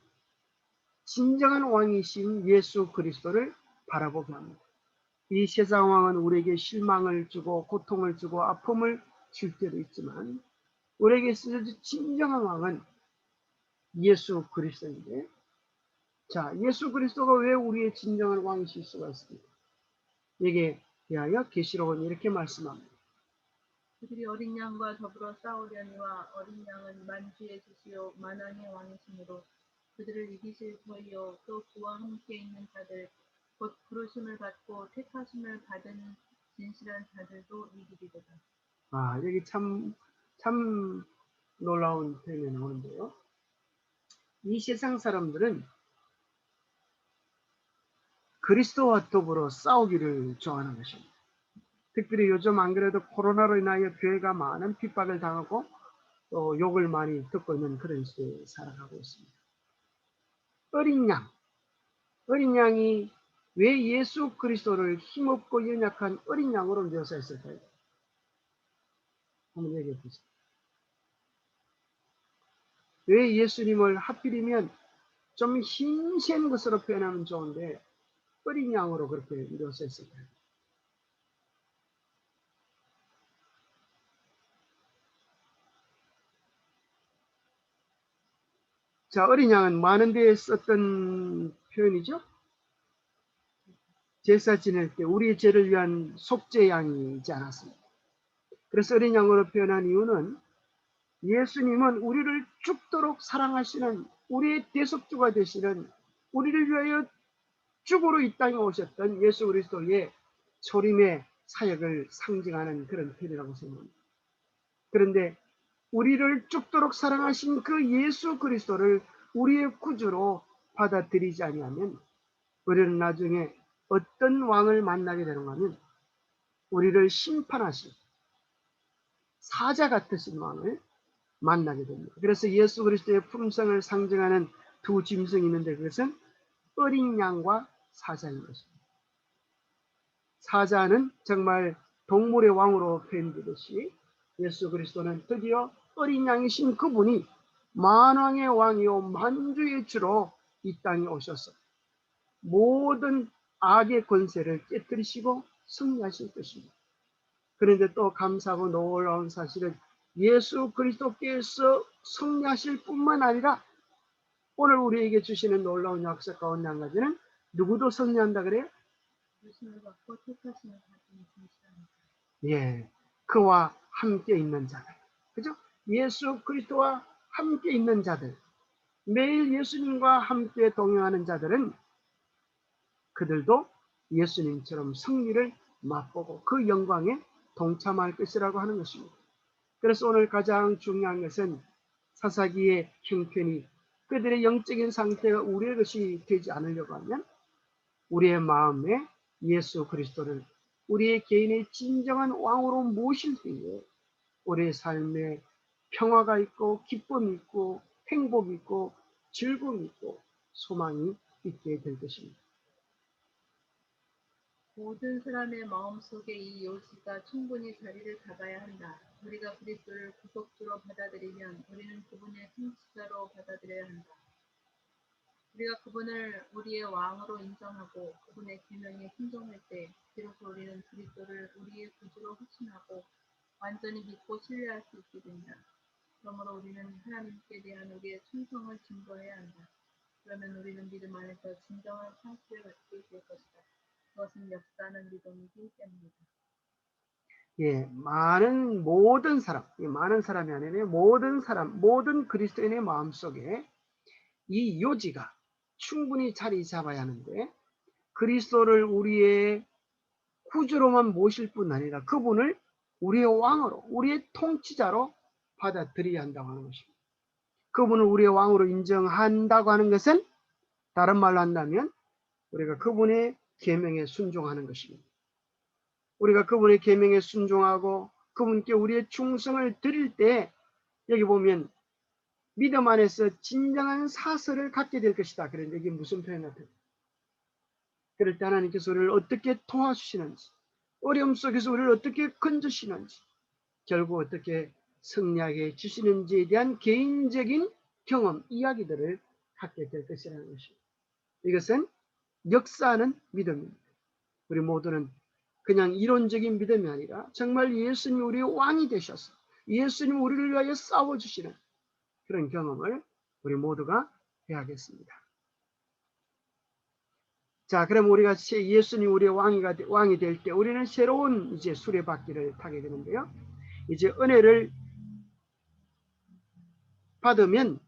진정한 왕이신 예수 그리스도를 바라보게 합니다. 이 세상 왕은 우리에게 실망을 주고 고통을 주고 아픔을 줄 때도 있지만 우리에게 있어서 진정한 왕은 예수 그리스도인데, 자, 예수 그리스도가 왜 우리의 진정한 왕이실 수가 있습니까? 여기에 대하여 계시록은 이렇게 말씀합니다. 그들이 어린 양과 더불어 싸우려니와 어린 양은 만주의 주시요 만왕의 왕이시므로 그들을 이기실 터이요 또 그와 함께 있는 자들 곧 부르심을 받고 택하심을 받은 진실한 자들도 이기리로다. 아, 여기 참 놀라운 표현이 나오는데요. 이 세상 사람들은 그리스도와 더불어 싸우기를 좋아하는 것입니다. 특별히 요즘 안 그래도 코로나로 인하여 교회가 많은 핍박을 당하고 또 욕을 많이 듣고 있는 그런 시대에 살아가고 있습니다. 어린 양이 왜 예수 그리스도를 힘없고 연약한 어린 양으로 묘사했을까요? 한번 얘기해 보세요. 왜 예수님을 하필이면 좀 힘센 것으로 표현하면 좋은데 어린 양으로 그렇게 묘사했을까요? 자, 어린 양은 많은 데에 썼던 표현이죠. 제사 지낼 때 우리의 죄를 위한 속죄 양이지 않았습니까? 그래서 어린 양으로 표현한 이유는 예수님은 우리를 죽도록 사랑하시는 우리의 대속주가 되시는 우리를 위하여 죽으로 이 땅에 오셨던 예수 그리스도의 초림의 사역을 상징하는 그런 표현이라고 생각합니다. 그런데 우리를 죽도록 사랑하신 그 예수 그리스도를 우리의 구주로 받아들이지 아니하면 우리는 나중에 어떤 왕을 만나게 되는가 하면 우리를 심판하실 사자 같으신 왕을 만나게 됩니다. 그래서 예수 그리스도의 품성을 상징하는 두 짐승이 있는데 그것은 어린 양과 사자인 것입니다. 사자는 정말 동물의 왕으로 표현되듯이 예수 그리스도는 드디어 어린 양이신 그분이 만왕의 왕이요 만주의 주로 이 땅에 오셔서 모든 악의 권세를 깨뜨리시고 승리하실 것입니다. 그런데 또 감사하고 놀라운 사실은 예수 그리스도께서 승리하실 뿐만 아니라 오늘 우리에게 주시는 놀라운 약속 가운데 한 가지는 누구도 승리한다 그래요? 부르심을 받고 택하심을 받은 진실합니다. 예, 그와 함께 있는 자들. 그죠? 예수 그리스도와 함께 있는 자들. 매일 예수님과 함께 동행하는 자들은 그들도 예수님처럼 승리를 맛보고 그 영광에 동참할 것이라고 하는 것입니다. 그래서 오늘 가장 중요한 것은 사사기의 형편이 그들의 영적인 상태가 우리의 것이 되지 않으려고 하면 우리의 마음에 예수 그리스도를 우리의 개인의 진정한 왕으로 모실 때에 우리의 삶에 평화가 있고 기쁨이 있고 행복이 있고 즐거움이 있고 소망이 있게 될 것입니다. 모든 사람의 마음속에 이 요지가 충분히 자리를 잡아야 한다. 우리가 그리스도를 구속주로 받아들이면 우리는 그분의 통치자로 받아들여야 한다. 우리가 그분을 우리의 왕으로 인정하고 그분의 계명에 순종할 때 비로소 우리는 그리스도를 우리의 구주로 확신하고 완전히 믿고 신뢰할 수 있게 된다. 그러므로 우리는 하나님께 대한 우리의 충성을 증거해야 한다. 그러면 우리는 믿음 안에서 진정한 상식을 갖게 될 것이다. 그것은 역사하는 믿음이기 때문이다. 예, 모든 사람, 많은 사람이 아니라 모든 사람, 모든 그리스도인의 마음속에 이 요지가 충분히 자리 잡아야 하는데 그리스도를 우리의 구주로만 모실 뿐 아니라 그분을 우리의 왕으로, 우리의 통치자로 받아들여야 한다고 하는 것입니다. 그분을 우리의 왕으로 인정한다고 하는 것은 다른 말로 한다면 우리가 그분의 계명에 순종하는 것입니다. 우리가 그분의 계명에 순종하고 그분께 우리의 충성을 드릴 때 여기 보면 믿음 안에서 진정한 사슬을 갖게 될 것이다. 그런데 이게 무슨 표현 같아요? 그럴 때 하나님께서 우리를 어떻게 도와주시는지, 어려움 속에서 우리를 어떻게 건져주시는지, 결국 어떻게 승리하게 해주시는지에 대한 개인적인 경험, 이야기들을 갖게 될 것이라는 것입니다. 이것은 역사하는 믿음입니다. 우리 모두는 그냥 이론적인 믿음이 아니라 정말 예수님이 우리의 왕이 되셔서 예수님이 우리를 위하여 싸워주시는 그런 경험을 우리 모두가 해야겠습니다. 자, 그럼 우리가 예수님 우리의 왕이 될 때 우리는 새로운 이제 수레바퀴를 타게 되는데요. 이제 은혜를 받으면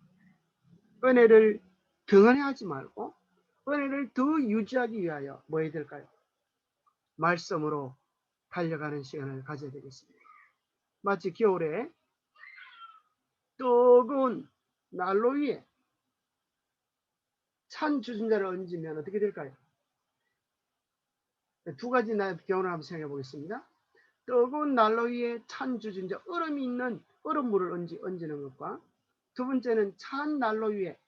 은혜를 등한해하지 말고 은혜를 더 유지하기 위하여 뭐 해야 될까요? 말씀으로 달려가는 시간을 가져야 되겠습니다. 마치 겨울에 뜨거운 난로 위에 찬 주전자를 얹으면 어떻게 될까요? 두 가지 경우를 한번 생각해 보겠습니다. 뜨거운 난로 위에 찬 주전자, 얼음이 있는 얼음물을 얹는 것과 두 번째는 찬 난로 위에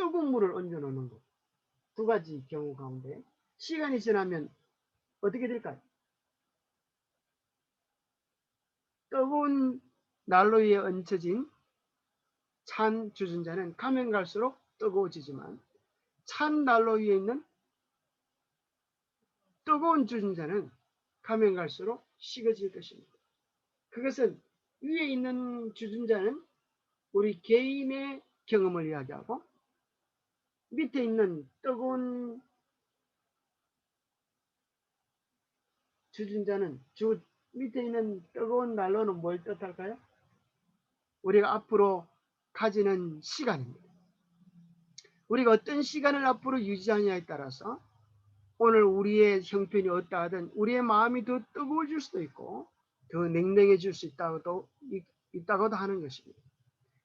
뜨거운 물을 얹어 놓는 것. 두 가지 경우 가운데 시간이 지나면 어떻게 될까요? 뜨거운 난로 위에 얹혀진 찬 주전자는 가면 갈수록 뜨거워지지만 찬 난로 위에 있는 뜨거운 주전자는 가면 갈수록 식어질 것입니다. 그것은 위에 있는 주전자는 우리 개인의 경험을 이야기하고 밑에 있는 뜨거운 주전자는 밑에 있는 뜨거운 난로는 뭘 뜻할까요? 우리가 앞으로 가지는 시간입니다. 우리가 어떤 시간을 앞으로 유지하냐에 따라서 오늘 우리의 형편이 어떠하든 우리의 마음이 더 뜨거워질 수도 있고 더 냉랭해질 수 있다고도 하는 것입니다.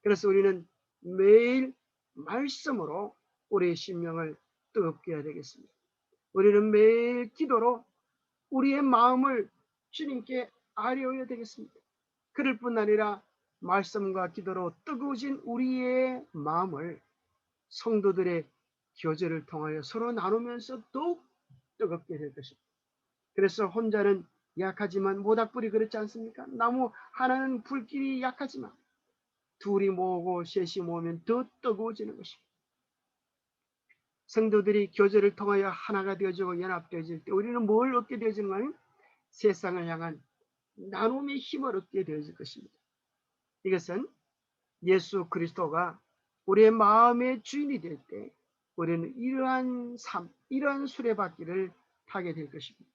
그래서 우리는 매일 말씀으로 우리의 심령을 뜨겁게 해야 되겠습니다. 우리는 매일 기도로 우리의 마음을 주님께 아뢰어야 되겠습니다. 그럴 뿐 아니라 말씀과 기도로 뜨거워진 우리의 마음을 성도들의 교제를 통하여 서로 나누면서 더욱 뜨겁게 될 것입니다. 그래서 혼자는 약하지만 모닥불이 그렇지 않습니까? 나무 하나는 불길이 약하지만 둘이 모으고 셋이 모으면 더 뜨거워지는 것입니다. 성도들이 교제를 통하여 하나가 되어지고 연합되어질 때 우리는 뭘 얻게 되어지는가요? 세상을 향한 나눔의 힘을 얻게 되어질 것입니다. 이것은 예수 그리스도가 우리의 마음의 주인이 될 때 우리는 이러한 삶, 이러한 수레바퀴를 타게 될 것입니다.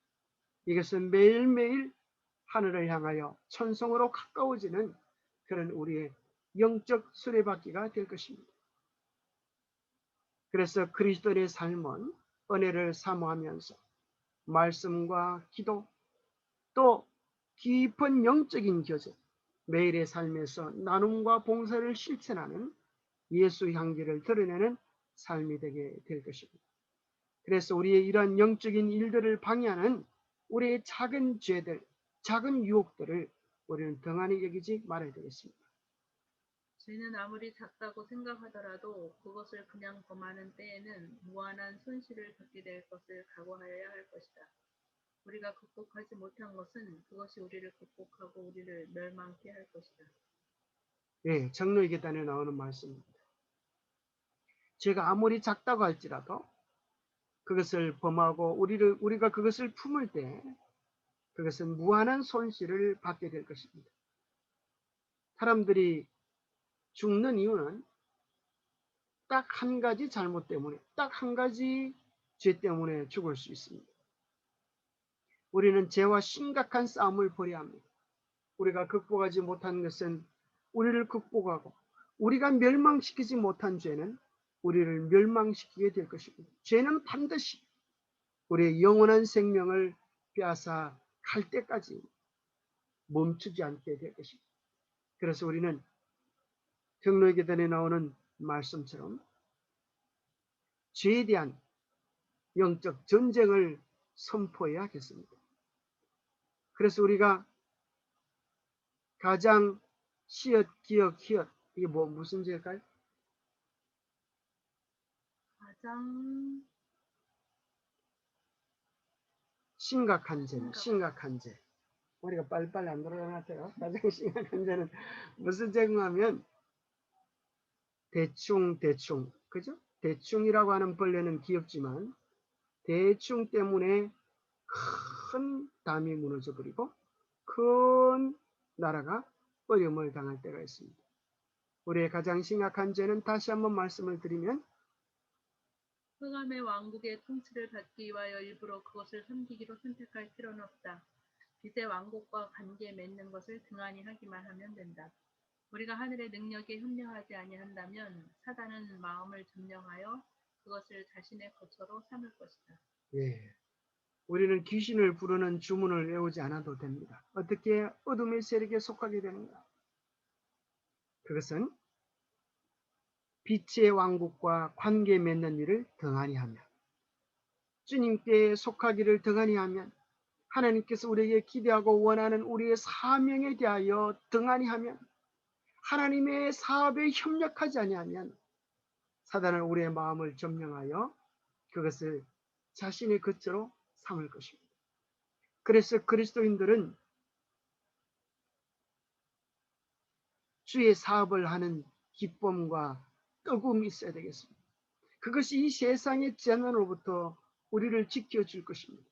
이것은 매일매일 하늘을 향하여 천성으로 가까워지는 그런 우리의 영적 수레바퀴가 될 것입니다. 그래서 그리스도의 삶은 은혜를 사모하면서 말씀과 기도, 또 깊은 영적인 교제, 매일의 삶에서 나눔과 봉사를 실천하는 예수 향기를 드러내는 삶이 되게 될 것입니다. 그래서 우리의 이러한 영적인 일들을 방해하는 우리의 작은 죄들, 작은 유혹들을 우리는 등한히 여기지 말아야 되겠습니다. 죄는 아무리 작다고 생각하더라도 그것을 그냥 범하는 때에는 무한한 손실을 받게 될 것을 각오하여야 할 것이다. 우리가 극복하지 못한 것은 그것이 우리를 극복하고 우리를 멸망케 할 것이다. 예, 정로의 계단에 나오는 말씀입니다. 죄가 아무리 작다고 할지라도 그것을 범하고 우리가 그것을 품을 때 그것은 무한한 손실을 받게 될 것입니다. 사람들이 죽는 이유는 딱 한 가지 잘못 때문에, 딱 한 가지 죄 때문에 죽을 수 있습니다. 우리는 죄와 심각한 싸움을 벌여야 합니다. 우리가 극복하지 못한 것은 우리를 극복하고 우리가 멸망시키지 못한 죄는 우리를 멸망시키게 될 것입니다. 죄는 반드시 우리의 영원한 생명을 빼앗아 갈 때까지 멈추지 않게 될 것입니다. 그래서 우리는 경로의 계단에 나오는 말씀처럼 죄에 대한 영적 전쟁을 선포해야 하겠습니다. 그래서 우리가 가장 시엇, 기억, 히읗 이게 무슨 죄일까요? 가장 심각한 죄는 심각한 죄. 우리가 빨리빨리 안 돌아가나요? 가장 심각한 죄는 무슨 죄인가 하면 대충, 그죠? 대충이라고 하는 벌레는 귀엽지만 대충 때문에 큰 담이 무너져 버리고 큰 나라가 어려움을 당할 때가 있습니다. 우리의 가장 심각한 죄는 다시 한번 말씀을 드리면 흑암의 왕국의 통치를 받기 위하여 일부러 그것을 섬기기로 선택할 필요는 없다. 빛의 왕국과 관계 맺는 것을 등한히 하기만 하면 된다. 우리가 하늘의 능력에 협력하지 아니한다면 사단은 마음을 점령하여 그것을 자신의 거처로 삼을 것이다. 예, 우리는 귀신을 부르는 주문을 외우지 않아도 됩니다. 어떻게 어둠의 세력에 속하게 되는가? 그것은 빛의 왕국과 관계 맺는 일을 등한히 하며 주님께 속하기를 등한히 하면 하나님께서 우리에게 기대하고 원하는 우리의 사명에 대하여 등한히 하면 하나님의 사업에 협력하지 아니하면 사단은 우리의 마음을 점령하여 그것을 자신의 것으로 삼을 것입니다. 그래서 그리스도인들은 주의 사업을 하는 기쁨과 뜨거움이 있어야 되겠습니다. 그것이 이 세상의 재난으로부터 우리를 지켜줄 것입니다.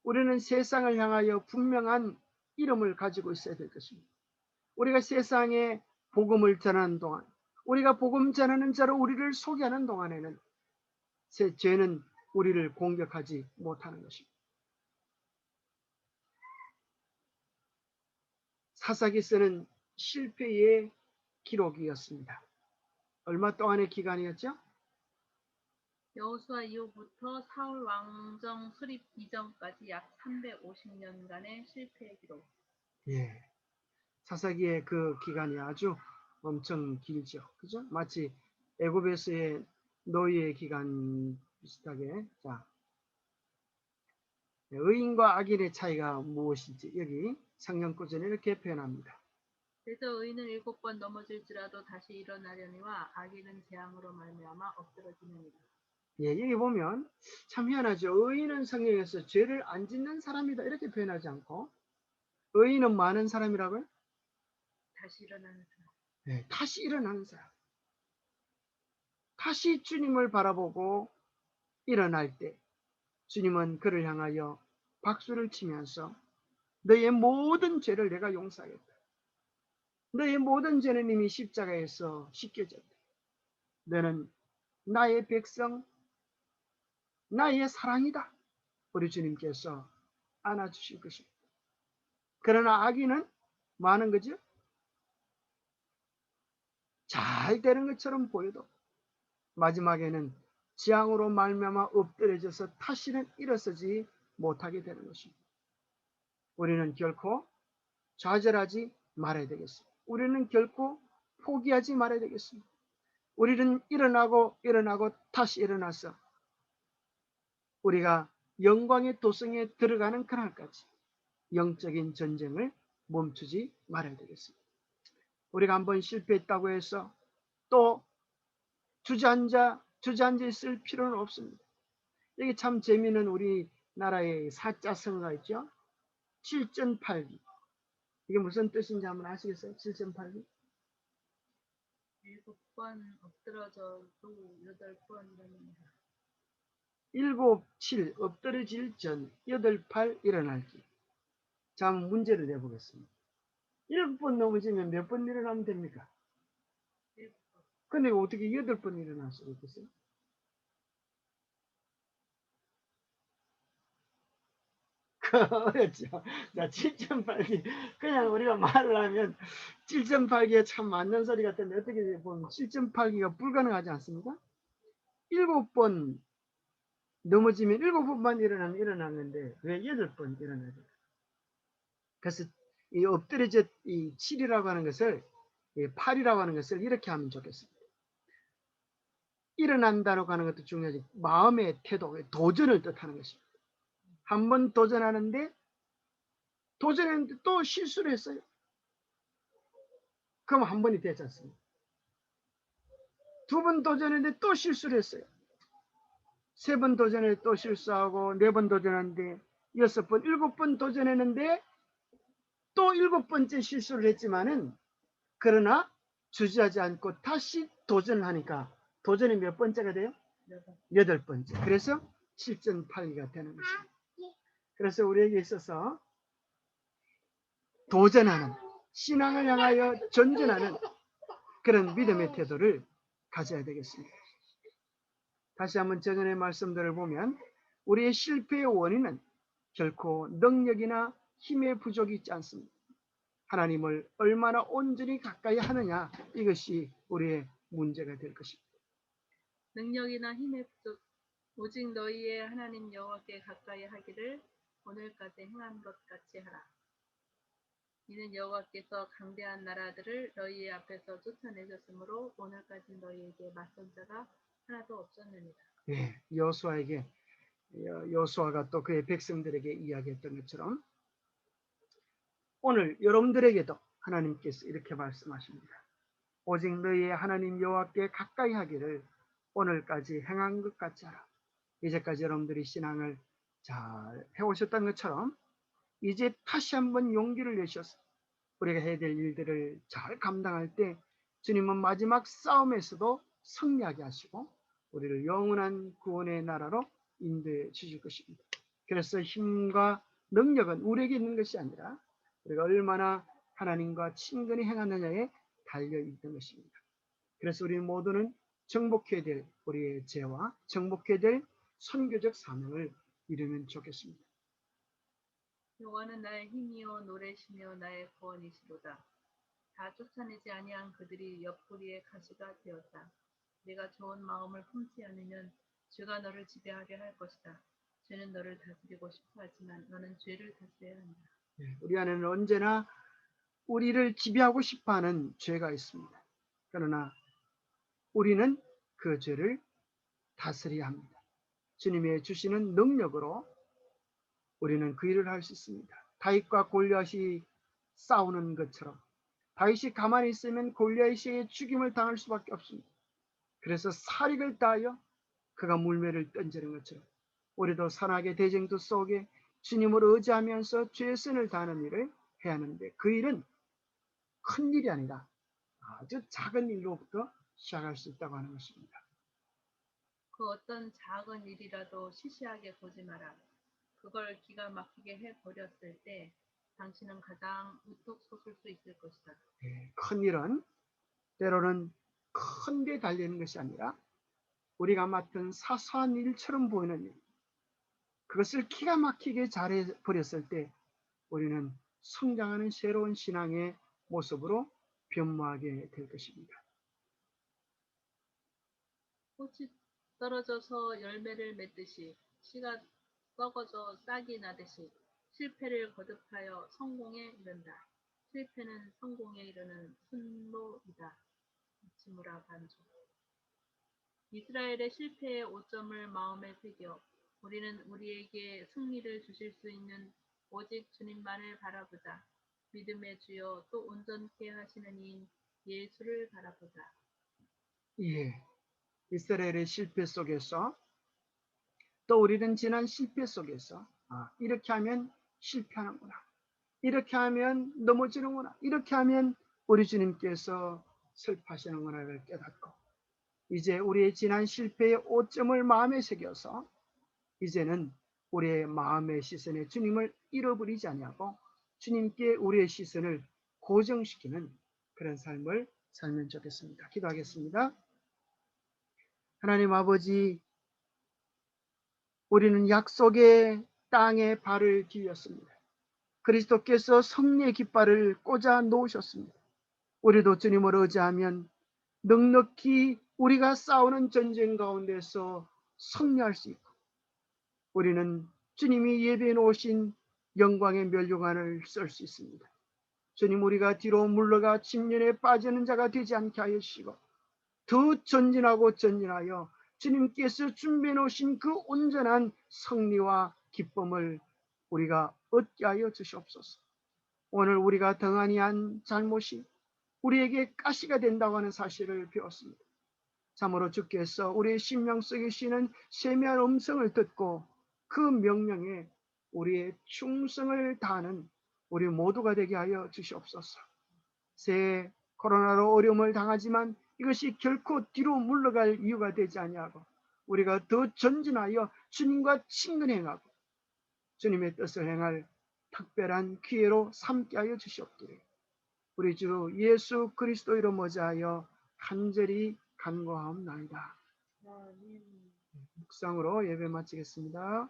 우리는 세상을 향하여 분명한 이름을 가지고 있어야 될 것입니다. 우리가 세상에 복음을 전하는 동안, 우리가 복음 전하는 자로 우리를 소개하는 동안에는 죄는 우리를 공격하지 못하는 것입니다. 사사기서는 실패의 기록이었습니다. 얼마 동안의 기간이었죠? 여호수아 이후부터 사울 왕정 수립 이전까지 약 350년간의 실패의 기록. 예. 사사기의 그 기간이 아주 엄청 길죠. 그죠? 마치 애굽에서의 노예의 기간 비슷하게. 자, 의인과 악인의 차이가 무엇인지 여기 성경 구절에 이렇게 표현합니다. 그래서 의인은 7번 넘어질지라도 다시 일어나려니와 악인은 재앙으로 말미암아 엎드러지느니라. 예, 여기 보면 참 희한하죠. 의인은 성경에서 죄를 안 짓는 사람이다 이렇게 표현하지 않고 의인은 많은 사람이라고요? 다시 일어나는 사람. 네, 다시 일어나는 사람. 다시 주님을 바라보고 일어날 때 주님은 그를 향하여 박수를 치면서 너의 모든 죄를 내가 용서하겠다. 너의 모든 죄는 이미 십자가에서 씻겨졌다. 너는 나의 백성, 나의 사랑이다. 우리 주님께서 안아주실 것입니다. 그러나 악인은 많은 거죠. 잘 되는 것처럼 보여도 마지막에는 재앙으로 말미암아 엎드려져서 다시는 일어서지 못하게 되는 것입니다. 우리는 결코 좌절하지 말아야 되겠습니다. 우리는 결코 포기하지 말아야 되겠습니다. 우리는 일어나고 다시 일어나서 우리가 영광의 도성에 들어가는 그날까지 영적인 전쟁을 멈추지 말아야 되겠습니다. 우리가 한번 실패했다고 해서 또 주저앉아 있을 필요는 없습니다. 여기 참 재미있는 우리나라의 사자성어가 있죠. 7전팔기. 이게 무슨 뜻인지 한번 아시겠어요? 7전팔기? 7번 엎드러져도 8번 일어난다. 7, 7 엎드러질 전 8, 8 일어날기. 자, 한번 문제를 내보겠습니다. 7번 넘어지면 몇 번 일어나면 됩니까? 7번. 근데 어떻게 8번 일어날 수가 있겠어요? 어렵죠. 자, 7.8기. 그냥 우리가 말을 하면 7.8기에 참 맞는 소리 같은데 어떻게 보면 7.8기가 불가능하지 않습니까? 7번 넘어지면 7번만 일어나면 일어나는데 왜 8번 일어나죠? 그래서 이 엎드려져 이 7이라고 하는 것을 8이라고 하는 것을 이렇게 하면 좋겠습니다. 일어난다고 하는 것도 중요하지. 마음의 태도, 도전을 뜻하는 것입니다. 한번 도전하는데 도전했는데 또 실수를 했어요. 그럼 한 번이 되지 않습니까? 2번 도전했는데 또 실수를 했어요. 3번 도전했는데 또 실수하고 4번 도전했는데 6번, 7번 도전했는데 또 7번째 실수를 했지만은 그러나 주저하지 않고 다시 도전을 하니까 도전이 몇 번째가 돼요? 8번째. 그래서 7.8기가 되는 것입니다. 그래서 우리에게 있어서 도전하는, 신앙을 향하여 전진하는 그런 믿음의 태도를 가져야 되겠습니다. 다시 한번 전전의 말씀들을 보면 우리의 실패의 원인은 결코 능력이나 힘의 부족이 있지 않습니다. 하나님을 얼마나 온전히 가까이 하느냐, 이것이 우리의 문제가 될 것입니다. 능력이나 힘의 부족 오직 너희의 하나님 여호와께 가까이 하기를 오늘까지 행한 것 같이 하라. 이는 여호와께서 강대한 나라들을 너희의 앞에서 쫓아내셨으므로 오늘까지 너희에게 맞선 자가 하나도 없었느니라. 예, 여호수아가 또 그의 백성들에게 이야기했던 것처럼 오늘 여러분들에게도 하나님께서 이렇게 말씀하십니다. 오직 너희의 하나님 여호와께 가까이 하기를 오늘까지 행한 것 같이 하라. 이제까지 여러분들이 신앙을 잘 해오셨던 것처럼 이제 다시 한번 용기를 내셔서 우리가 해야 될 일들을 잘 감당할 때 주님은 마지막 싸움에서도 승리하게 하시고 우리를 영원한 구원의 나라로 인도해 주실 것입니다. 그래서 힘과 능력은 우리에게 있는 것이 아니라 우리가 얼마나 하나님과 친근히 행하느냐에 달려있는 것입니다. 그래서 우리 모두는 정복해야 될 우리의 죄와 정복해야 될 선교적 사명을 이루면 좋겠습니다. 여호와는 나의 힘이요 노래시며 나의 구원이시로다. 다 쫓아내지 아니한 그들이 옆구리에 가시가 되었다. 내가 좋은 마음을 품지 않으면 죄가 너를 지배하게 할 것이다. 죄는 너를 다스리고 싶어 하지만 너는 죄를 다스려야 한다. 우리 안에는 언제나 우리를 지배하고 싶어하는 죄가 있습니다. 그러나 우리는 그 죄를 다스려야 합니다. 주님의 주시는 능력으로 우리는 그 일을 할 수 있습니다. 다윗과 골리앗이 싸우는 것처럼 다윗이 가만히 있으면 골리앗에게 죽임을 당할 수밖에 없습니다. 그래서 살익을 다하여 그가 물매를 던지는 것처럼 우리도 선악의 대쟁투 속에 주님을 의지하면서 최선을 다하는 일을 해야 하는데, 그 일은 큰 일이 아니라 아주 작은 일로부터 시작할 수 있다고 하는 것입니다. 그 어떤 작은 일이라도 시시하게 보지 마라. 그걸 기가 막히게 해버렸을 때 당신은 가장 우뚝 솟을 수 있을 것이다. 큰 일은 때로는 큰 데 달리는 것이 아니라 우리가 맡은 사소한 일처럼 보이는 일, 그것을 기가 막히게 잘해버렸을 때 우리는 성장하는 새로운 신앙의 모습으로 변모하게 될 것입니다. 꽃이 떨어져서 열매를 맺듯이 씨가 썩어져 싹이 나듯이 실패를 거듭하여 성공에 이른다. 실패는 성공에 이르는 순로이다. 지무라 반주. 이스라엘의 실패의 오점을 마음에 새겨 우리는 우리에게 승리를 주실 수 있는 오직 주님만을 바라보자. 믿음의 주여 또 온전케 하시는 이인 예수를 바라보자. 예, 이스라엘의 실패 속에서, 또 우리는 지난 실패 속에서 이렇게 하면 실패하는구나, 이렇게 하면 넘어지는구나, 이렇게 하면 우리 주님께서 슬퍼하시는구나를 깨닫고, 이제 우리의 지난 실패의 오점을 마음에 새겨서 이제는 우리의 마음의 시선에 주님을 잃어버리지 아니하고 주님께 우리의 시선을 고정시키는 그런 삶을 살면 좋겠습니다. 기도하겠습니다. 하나님 아버지, 우리는 약속의 땅에 발을 디뎠습니다. 그리스도께서 성리의 깃발을 꽂아 놓으셨습니다. 우리도 주님을 의지하면 넉넉히 우리가 싸우는 전쟁 가운데서 승리할 수 있고, 우리는 주님이 예배해 놓으신 영광의 면류관을 쓸 수 있습니다. 주님, 우리가 뒤로 물러가 침륜에 빠지는 자가 되지 않게 하여 주시고 더 전진하고 전진하여 주님께서 준비해 놓으신 그 온전한 승리와 기쁨을 우리가 얻게 하여 주시옵소서. 오늘 우리가 등한히 한 잘못이 우리에게 가시가 된다고 하는 사실을 배웠습니다. 참으로 주께서 우리의 심령 속에 쉬는 세미한 음성을 듣고 그 명령에 우리의 충성을 다하는 우리 모두가 되게 하여 주시옵소서. 새해 코로나로 어려움을 당하지만 이것이 결코 뒤로 물러갈 이유가 되지 아니하고 우리가 더 전진하여 주님과 친근히 행하고 주님의 뜻을 행할 특별한 기회로 삼게 하여 주시옵기를 우리 주 예수 그리스도 이름 모자하여 간절히 간구하옵나이다. 묵상으로 예배 마치겠습니다.